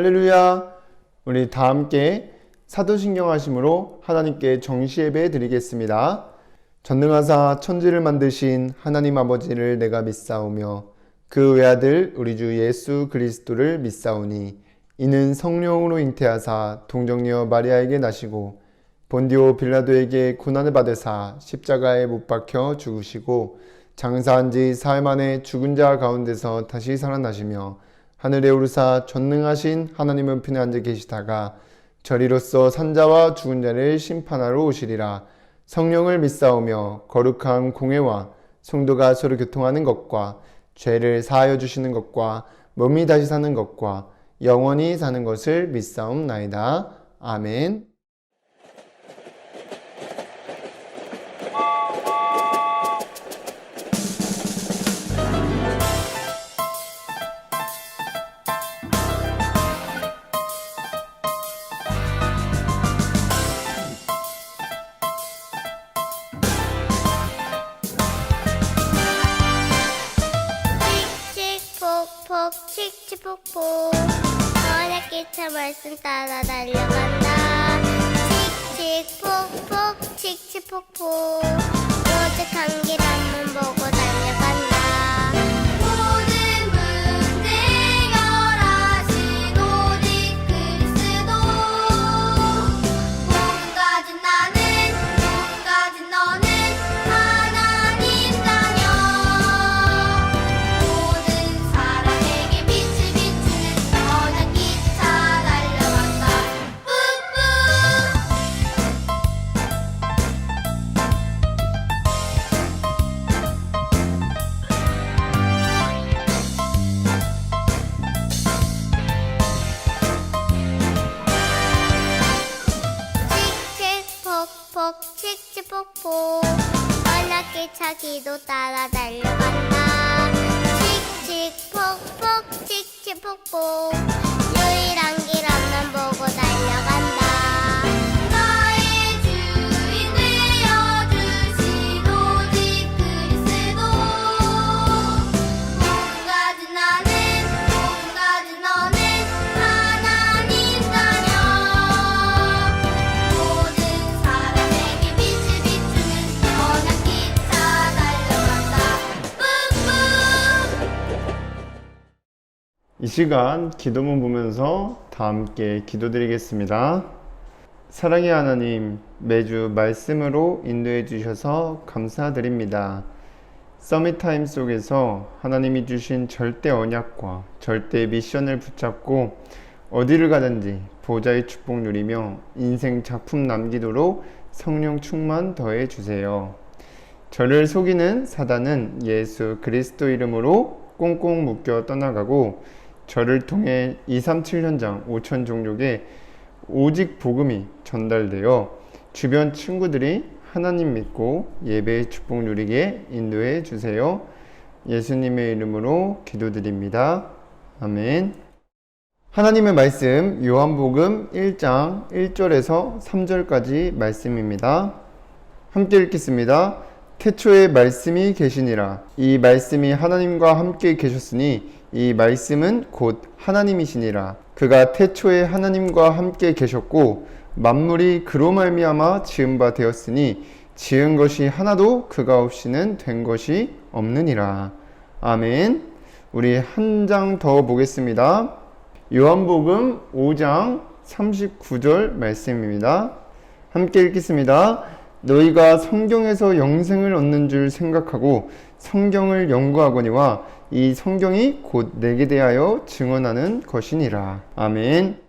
할렐루야. 우리 다 함께 사도신경 하심으로 하나님께 정시예배 드리겠습니다. 전능하사 천지를 만드신 하나님 아버지를 내가 믿사오며 그 외아들 우리 주 예수 그리스도를 믿사오니 이는 성령으로 잉태하사 동정녀 마리아에게 나시고 본디오 빌라도에게 고난을 받으사 십자가에 못 박혀 죽으시고 장사한 지 사흘 만에 죽은 자 가운데서 다시 살아나시며 하늘에 오르사 전능하신 하나님은 편에 앉아 계시다가 저리로서 산자와 죽은 자를 심판하러 오시리라. 성령을 믿사오며 거룩한 공회와 성도가 서로 교통하는 것과 죄를 사하여 주시는 것과 몸이 다시 사는 것과 영원히 사는 것을 믿사옵나이다. 아멘. 칙칙폭폭 칙칙폭폭 어렵기차 말씀 따라 달려간다. 칙칙폭폭 칙칙폭폭 오직 한 길 앞만 보고 달려간다. 모든 문제 해결하신 오직 그리스도 몸 가진 나는 몸 가진 너는 하나님 자녀. 모든 사람에게 빛을 비추는 저녁 기차 달려간다. 뿌뿌. 칙칙폭폭 칙칙폭폭 연락기차 기도 따라 달려간다. 칙칙폭폭 칙칙폭폭 유일한 길 앞만 보고 달려간다. 나의 주인 되어주신 오직 그리스도 몸 가진 나는 몸 가진 너는 하나님 자녀. 모든 사람에게 빛을 비추는 저녁 기차 달려간다. 뿌뿌. 이 시간 기도문 보면서 다 함께 기도드리겠습니다. 사랑의 하나님, 매주 말씀으로 인도해 주셔서 감사드립니다. 서밋타임 속에서 하나님이 주신 절대 언약과 절대 미션을 붙잡고 어디를 가든지 보좌의 축복 누리며 인생 작품 남기도록 성령 충만 더해 주세요. 저를 속이는 사단은 예수 그리스도 이름으로 꽁꽁 묶여 떠나가고 저를 통해 237 현장 5천 종족에 오직 복음이 전달되어 주변 친구들이 하나님 믿고 예배의 축복 누리게 인도해 주세요. 예수님의 이름으로 기도드립니다. 아멘. 하나님의 말씀 요한복음 1장 1절에서 3절까지 말씀입니다. 함께 읽겠습니다. 태초에 말씀이 계시니라. 이 말씀이 하나님과 함께 계셨으니 이 말씀은 곧 하나님이시니라. 그가 태초에 하나님과 함께 계셨고 만물이 그로 말미암아 지은 바 되었으니 지은 것이 하나도 그가 없이는 된 것이 없느니라. 아멘. 우리 한 장 더 보겠습니다. 요한복음 5장 39절 말씀입니다. 함께 읽겠습니다. 너희가 성경에서 영생을 얻는 줄 생각하고 성경을 연구하거니와 이 성경이 곧 내게 대하여 증언하는 것이니라. 아멘.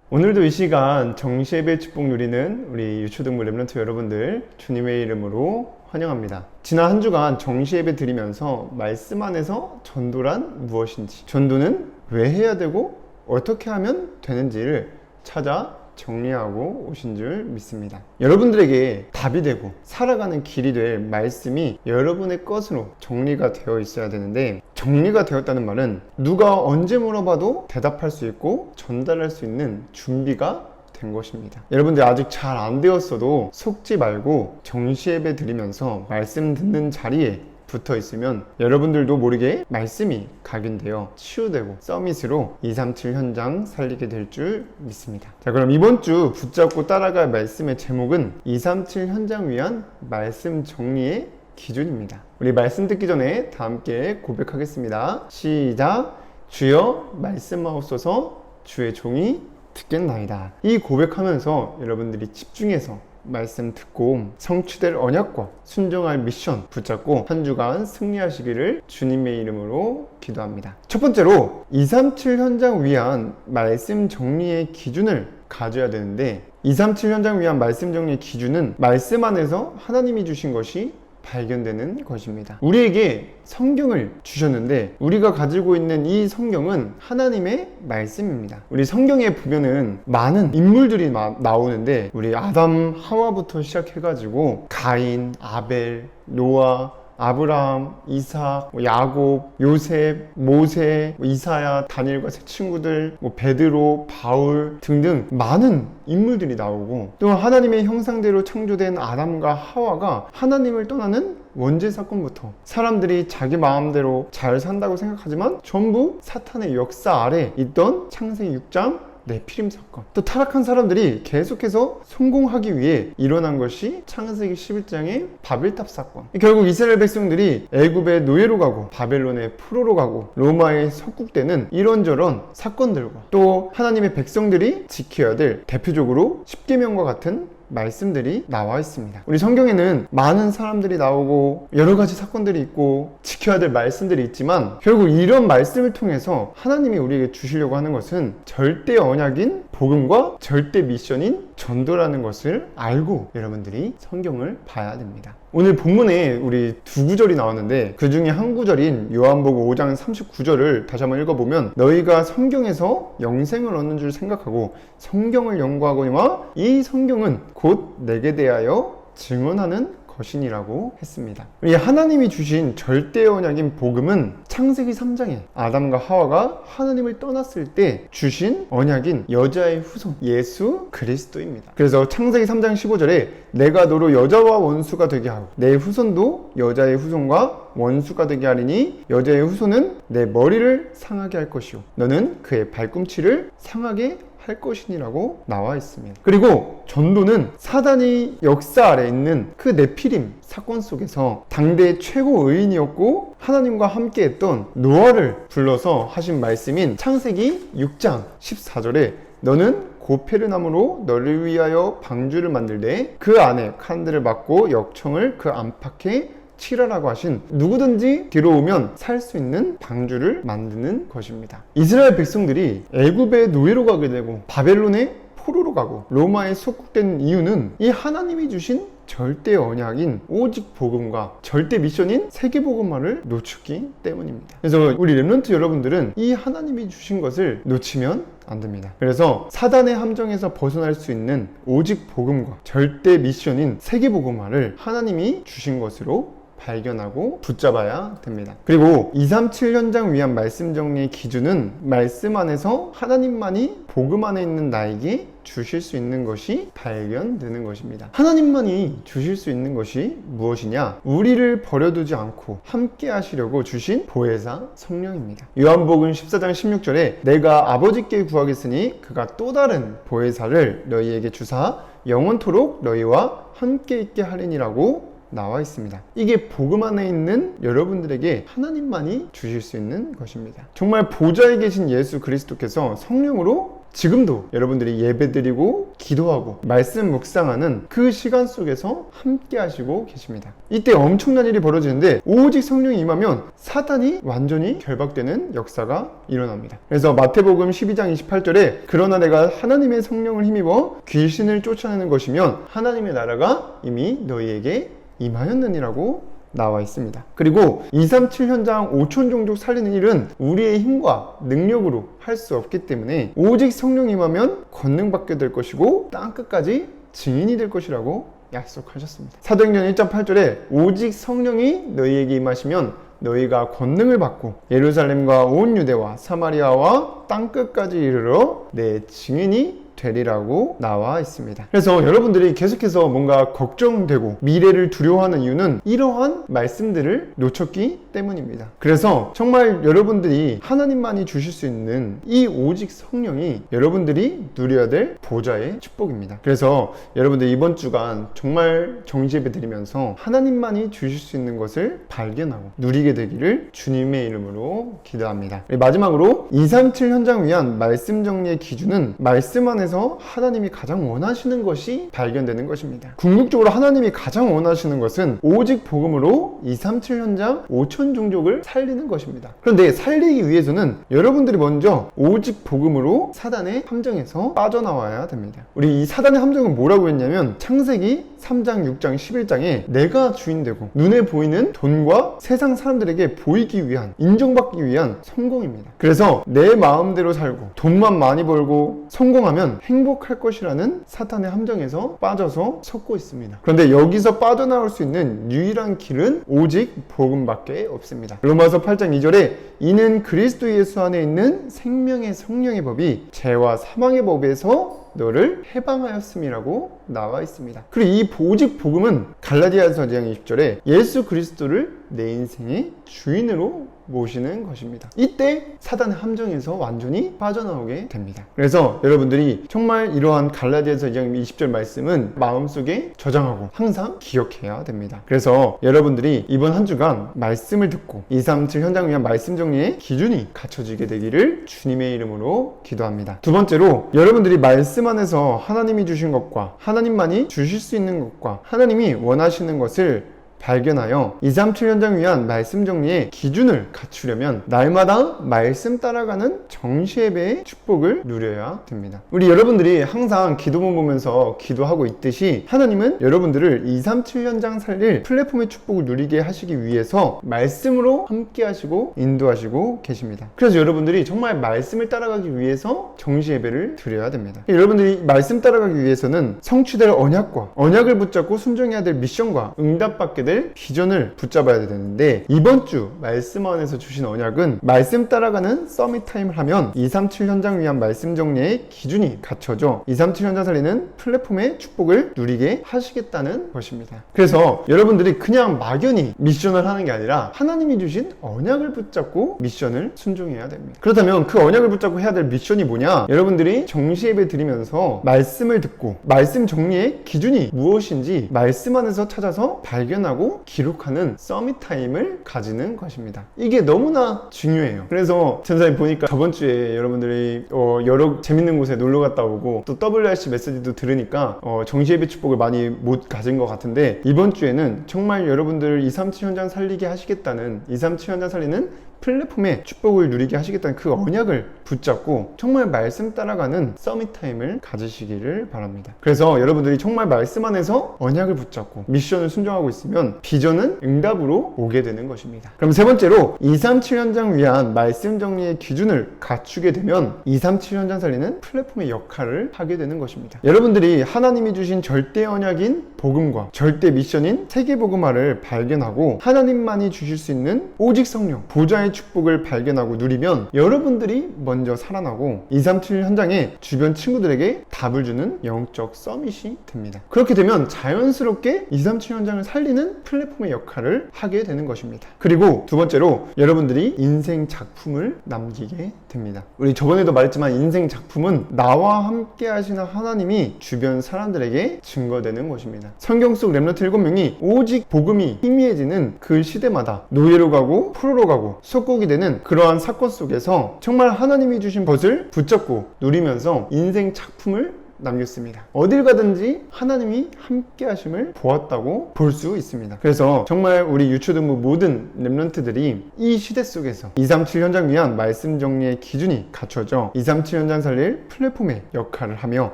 오늘도 이 시간 정시예배 축복 누리는 우리 유초등부 렘넌트 여러분들 주님의 이름으로 환영합니다. 지난 한 주간 정시예배 드리면서 말씀 안에서 전도란 무엇인지, 전도는 왜 해야 되고 어떻게 하면 되는지를 찾아 정리하고 오신 줄 믿습니다. 여러분들에게 답이 되고 살아가는 길이 될 말씀이 여러분의 것으로 정리가 되어 있어야 되는데, 정리가 되었다는 말은 누가 언제 물어봐도 대답할 수 있고 전달할 수 있는 준비가 된 것입니다. 여러분들 아직 잘 안 되었어도 속지 말고 정시예배 드리면서 말씀 듣는 자리에 붙어 있으면 여러분들도 모르게 말씀이 각인되어 치유되고 서밋으로 237 현장 살리게 될 줄 믿습니다. 자, 그럼 이번 주 붙잡고 따라갈 말씀의 제목은 237 현장 위한 말씀 정리의 기준입니다. 우리 말씀 듣기 전에 다 함께 고백하겠습니다. 시작. 주여 말씀하옵소서, 주의 종이 듣겠나이다. 이 고백하면서 여러분들이 집중해서 말씀 듣고 성취될 언약과 순종할 미션 붙잡고 한 주간 승리하시기를 주님의 이름으로 기도합니다. 첫 번째로 237 현장 위한 말씀 정리의 기준을 가져야 되는데, 237 현장 위한 말씀 정리의 기준은 말씀 안에서 하나님이 주신 것이 발견되는 것입니다. 우리에게 성경을 주셨는데 우리가 가지고 있는 이 성경은 하나님의 말씀입니다. 우리 성경에 보면은 많은 인물들이 나오는데, 우리 아담 하와부터 시작해가지고 가인, 아벨, 노아, 아브라함, 이삭, 야곱, 요셉, 모세, 이사야, 다니엘과 세 친구들, 베드로, 바울 등등 많은 인물들이 나오고, 또 하나님의 형상대로 창조된 아담과 하와가 하나님을 떠나는 원죄 사건부터 사람들이 자기 마음대로 잘 산다고 생각하지만 전부 사탄의 역사 아래 있던 창세기 6장 네피림 사건, 또 타락한 사람들이 계속해서 성공하기 위해 일어난 것이 창세기 11장의 바벨탑 사건. 결국 이스라엘 백성들이 애굽의 노예로 가고 바벨론의 포로로 가고 로마에 석국되는 이런저런 사건들과, 또 하나님의 백성들이 지켜야 될 대표적으로 십계명과 같은 말씀들이 나와 있습니다. 우리 성경에는 많은 사람들이 나오고 여러 가지 사건들이 있고 지켜야 될 말씀들이 있지만, 결국 이런 말씀을 통해서 하나님이 우리에게 주시려고 하는 것은 절대 언약인 복음과 절대 미션인 전도라는 것을 알고 여러분들이 성경을 봐야 됩니다. 오늘 본문에 우리 두 구절이 나왔는데, 그 중에 한 구절인 요한복음 5장 39절을 다시 한번 읽어보면, 너희가 성경에서 영생을 얻는 줄 생각하고 성경을 연구하거니와 이 성경은 곧 내게 대하여 증언하는 것이니라고 했습니다. 이 하나님이 주신 절대 언약인 복음은 창세기 3장에 아담과 하와가 하나님을 떠났을 때 주신 언약인 여자의 후손 예수 그리스도입니다. 그래서 창세기 3장 15절에 내가 너로 여자와 원수가 되게 하고 내 후손도 여자의 후손과 원수가 되게 하리니 여자의 후손은 내 머리를 상하게 할 것이요 너는 그의 발꿈치를 상하게 할 것이니라고 나와 있습니다. 그리고 전도는 사단이 역사 아래 있는 그 네피림 사건 속에서 당대 최고 의인이었고 하나님과 함께 했던 노아를 불러서 하신 말씀인 창세기 6장 14절에 너는 고페르나무로 너를 위하여 방주를 만들되 그 안에 칸들을 막고 역청을 그 안팎에 칠하라고 하신, 누구든지 들어오면 살 수 있는 방주를 만드는 것입니다. 이스라엘 백성들이 애굽의 노예로 가게 되고 바벨론의 포로로 가고 로마에 속국된 이유는 이 하나님이 주신 절대 언약인 오직 복음과 절대 미션인 세계복음화를 놓쳤기 때문입니다. 그래서 우리 렘넌트 여러분들은 이 하나님이 주신 것을 놓치면 안 됩니다. 그래서 사단의 함정에서 벗어날 수 있는 오직 복음과 절대 미션인 세계복음화를 하나님이 주신 것으로 발견하고 붙잡아야 됩니다. 그리고 237 현장 위한 말씀 정리의 기준은 말씀 안에서 하나님만이 복음 안에 있는 나에게 주실 수 있는 것이 발견되는 것입니다. 하나님만이 주실 수 있는 것이 무엇이냐? 우리를 버려두지 않고 함께 하시려고 주신 보혜사 성령입니다. 요한복음 14장 16절에 내가 아버지께 구하겠으니 그가 또 다른 보혜사를 너희에게 주사 영원토록 너희와 함께 있게 하리니라고 나와 있습니다. 이게 복음 안에 있는 여러분들에게 하나님만이 주실 수 있는 것입니다. 정말 보좌에 계신 예수 그리스도께서 성령으로 지금도 여러분들이 예배드리고 기도하고 말씀 묵상하는 그 시간 속에서 함께 하시고 계십니다. 이때 엄청난 일이 벌어지는데 오직 성령이 임하면 사탄이 완전히 결박되는 역사가 일어납니다. 그래서 마태복음 12장 28절에 그러나 내가 하나님의 성령을 힘입어 귀신을 쫓아내는 것이면 하나님의 나라가 이미 너희에게 임하였느니라고 나와 있습니다. 그리고 237 현장 5천 종족 살리는 일은 우리의 힘과 능력으로 할 수 없기 때문에 오직 성령이 임하면 권능받게 될 것이고 땅끝까지 증인이 될 것이라고 약속하셨습니다. 사도행전 1.8절에 오직 성령이 너희에게 임하시면 너희가 권능을 받고 예루살렘과 온 유대와 사마리아와 땅끝까지 이르러 내 증인이 되리라고 나와 있습니다. 그래서 여러분들이 계속해서 뭔가 걱정되고 미래를 두려워하는 이유는 이러한 말씀들을 놓쳤기 때문입니다. 그래서 정말 여러분들이 하나님만이 주실 수 있는 이 오직 성령이 여러분들이 누려야 될 보좌의 축복입니다. 그래서 여러분들 이번 주간 정말 정지예배 드리면서 하나님만이 주실 수 있는 것을 발견하고 누리게 되기를 주님의 이름으로 기도합니다. 마지막으로 237 현장 위한 말씀 정리의 기준은 말씀 안에서 하나님이 가장 원하시는 것이 발견되는 것입니다. 궁극적으로 하나님이 가장 원하시는 것은 오직 복음으로 237 현장 5천 종족을 살리는 것입니다. 그런데 살리기 위해서는 여러분들이 먼저 오직 복음으로 사단의 함정에서 빠져나와야 됩니다. 우리 이 사단의 함정은 뭐라고 했냐면 창세기 3장, 6장, 11장에 내가 주인되고 눈에 보이는 돈과 세상 사람들에게 보이기 위한, 인정받기 위한 성공입니다. 그래서 내 마음대로 살고 돈만 많이 벌고 성공하면 행복할 것이라는 사탄의 함정에서 빠져서 섰고 있습니다. 그런데 여기서 빠져나올 수 있는 유일한 길은 오직 복음밖에 없습니다. 로마서 8장 2절에 이는 그리스도 예수 안에 있는 생명의 성령의 법이 죄와 사망의 법에서 너를 해방하였음이라고 나와 있습니다. 그리고 이 오직 복음은 갈라디아서 2장 20절에 예수 그리스도를 내 인생의 주인으로 모시는 것입니다. 이때 사단의 함정에서 완전히 빠져나오게 됩니다. 그래서 여러분들이 정말 이러한 갈라디아서 2장 20절 말씀은 마음속에 저장하고 항상 기억해야 됩니다. 그래서 여러분들이 이번 한 주간 말씀을 듣고 237 현장 위한 말씀 정리의 기준이 갖춰지게 되기를 주님의 이름으로 기도합니다. 두 번째로 여러분들이 말씀 안에서 하나님이 주신 것과 하나님만이 주실 수 있는 것과 하나님이 원하시는 것을 발견하여 237 현장 위한 말씀 정리의 기준을 갖추려면 날마다 말씀 따라가는 정시예배의 축복을 누려야 됩니다. 우리 여러분들이 항상 기도문 보면서 기도하고 있듯이 하나님은 여러분들을 237 현장 살릴 플랫폼의 축복을 누리게 하시기 위해서 말씀으로 함께 하시고 인도하시고 계십니다. 그래서 여러분들이 정말 말씀을 따라가기 위해서 정시예배를 드려야 됩니다. 여러분들이 말씀 따라가기 위해서는 성취될 언약을 붙잡고 순종해야 될 미션과 응답받게 될 비전을 붙잡아야 되는데 이번 주 말씀 안에서 주신 언약은 말씀 따라가는 서밋 타임을 하면 237 현장 위한 말씀 정리의 기준이 갖춰져 237 현장 살리는 플랫폼의 축복을 누리게 하시겠다는 것입니다. 그래서 여러분들이 그냥 막연히 미션을 하는 게 아니라 하나님이 주신 언약을 붙잡고 미션을 순종해야 됩니다. 그렇다면 그 언약을 붙잡고 해야 될 미션이 뭐냐? 여러분들이 정시예배 드리면서 말씀을 듣고 말씀 정리의 기준이 무엇인지 말씀 안에서 찾아서 발견하고 기록하는 서밋 타임을 가지는 것입니다. 이게 너무나 중요해요. 그래서 전사님 보니까 저번 주에 여러분들이 여러 재밌는 곳에 놀러 갔다 오고 또 WRC 메시지도 들으니까 정시예배 축복을 많이 못 가진 것 같은데 이번 주에는 정말 여러분들 237 현장 살리게 하시겠다는 237 현장 살리는 플랫폼의 축복을 누리게 하시겠다는 그 언약을 붙잡고 정말 말씀 따라가는 서밋 타임을 가지시기를 바랍니다. 그래서 여러분들이 정말 말씀 안에서 언약을 붙잡고 미션을 순종하고 있으면 비전은 응답으로 오게 되는 것입니다. 그럼 세 번째로 237 현장 위한 말씀 정리의 기준을 갖추게 되면 237 현장 살리는 플랫폼의 역할을 하게 되는 것입니다. 여러분들이 하나님이 주신 절대 언약인 복음과 절대 미션인 세계복음화를 발견하고 하나님만이 주실 수 있는 오직 성령, 보좌의 축복을 발견하고 누리면 여러분들이 먼저 살아나고 237 현장에 주변 친구들에게 답을 주는 영적 서밋이 됩니다. 그렇게 되면 자연스럽게 237 현장을 살리는 플랫폼의 역할을 하게 되는 것입니다. 그리고 두 번째로 여러분들이 인생 작품을 남기게 됩니다. 우리 저번에도 말했지만 인생 작품은 나와 함께 하시는 하나님이 주변 사람들에게 증거되는 것입니다. 성경 속 렘넌트 7명이 오직 복음이 희미해지는 그 시대마다 노예로 가고 포로로 가고 속국이 되는 그러한 사건 속에서 정말 하나님이 주신 것을 붙잡고 누리면서 인생 작품을 남겼습니다. 어딜 가든지 하나님이 함께 하심을 보았다고 볼 수 있습니다. 그래서 정말 우리 유초등부 모든 렘넌트들이 이 시대 속에서 237 현장 위한 말씀 정리의 기준이 갖춰져 237 현장 살릴 플랫폼의 역할을 하며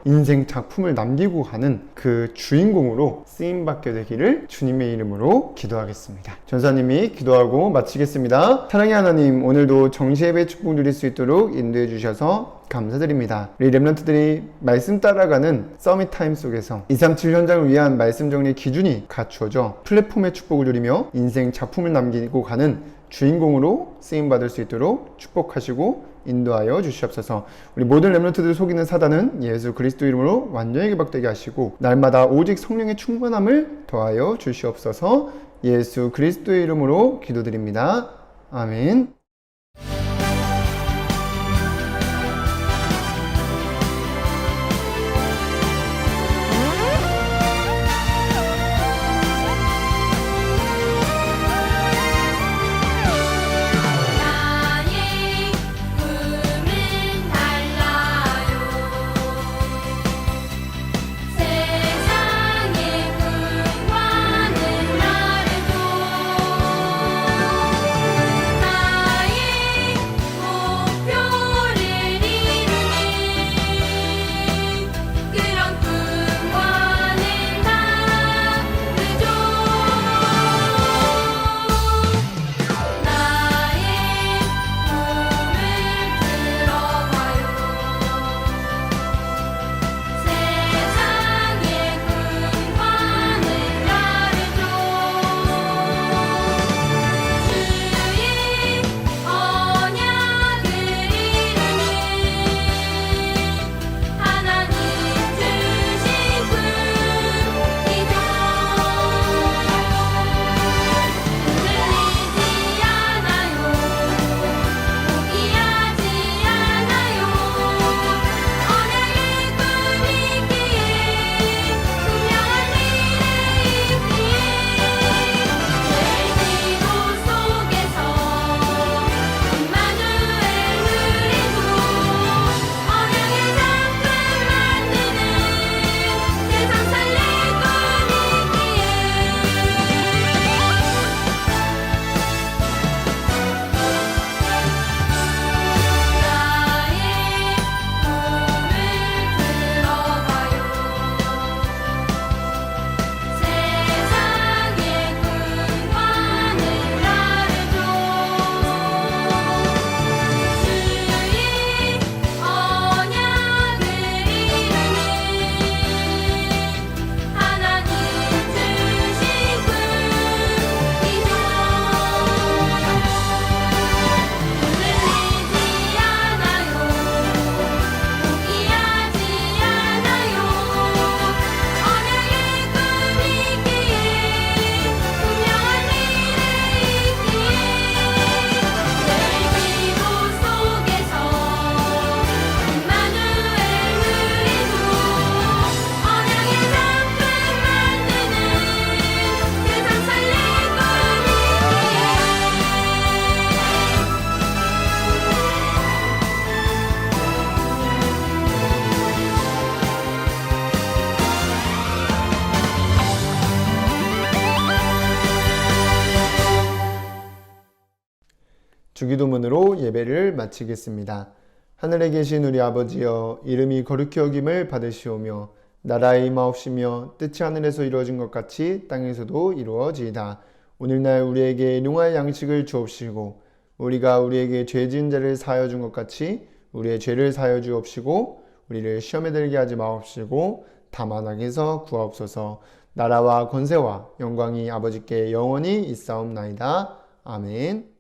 인생 작품을 남기고 가는 그 주인공으로 쓰임받게 되기를 주님의 이름으로 기도하겠습니다. 전사님이 기도하고 마치겠습니다. 사랑의 하나님, 오늘도 정시예배 축복 누릴 수 있도록 인도해 주셔서 감사드립니다. 우리 렘넌트들이 말씀 따라가는 서밋 타임 속에서 237 현장을 위한 말씀 정리의 기준이 갖추어져 플랫폼의 축복을 누리며 인생 작품을 남기고 가는 주인공으로 쓰임받을 수 있도록 축복하시고 인도하여 주시옵소서. 우리 모든 렘넌트들 속이는 사단은 예수 그리스도 이름으로 완전히 개박되게 하시고 날마다 오직 성령의 충만함을 더하여 주시옵소서. 예수 그리스도의 이름으로 기도드립니다. 아멘. 나의 꿈은 달라요 세상의 꿈과는 다르죠 나의 목표를 이루는 그런 꿈과는 다르죠 나의 꿈을 들어봐요 세상의 꿈과는 다르죠 주의 언약을 이루는 하나님 주신 꿈이죠 흔들리지 않아요 포기하지 않아요 언약의 꿈이 있기에 분명한 미래 있기에 내 기도 속에서 임마누엘 누리고 언약의 작품 만드는 세상 살릴 꿈이 있기에 나의 꿈을 들어봐요 세상의 꿈과는 다르죠 주의 언약을 이루는 하나님 주신 꿈이죠 흔들리지 않아요 포기하지 않아요 언약의 꿈이 있기에 분명한 미래 있기에 내 기도 속에서 임마누엘 누리고 언약의 작품 만드는 세상 살릴 꿈이 주기도문으로 예배를 마치겠습니다. 하늘에 계신 우리 아버지여, 이름이 거룩히 여김을 받으시오며 나라의 임하옵시며 뜻이 하늘에서 이루어진 것 같이 땅에서도 이루어지이다. 오늘날 우리에게 일용할 양식을 주옵시고 우리가 우리에게 죄 지은 자를 사하여 준 것 같이 우리의 죄를 사하여 주옵시고 우리를 시험에 들게 하지 마옵시고 다만 악에서 구하옵소서. 나라와 권세와 영광이 아버지께 영원히 있사옵나이다. 아멘.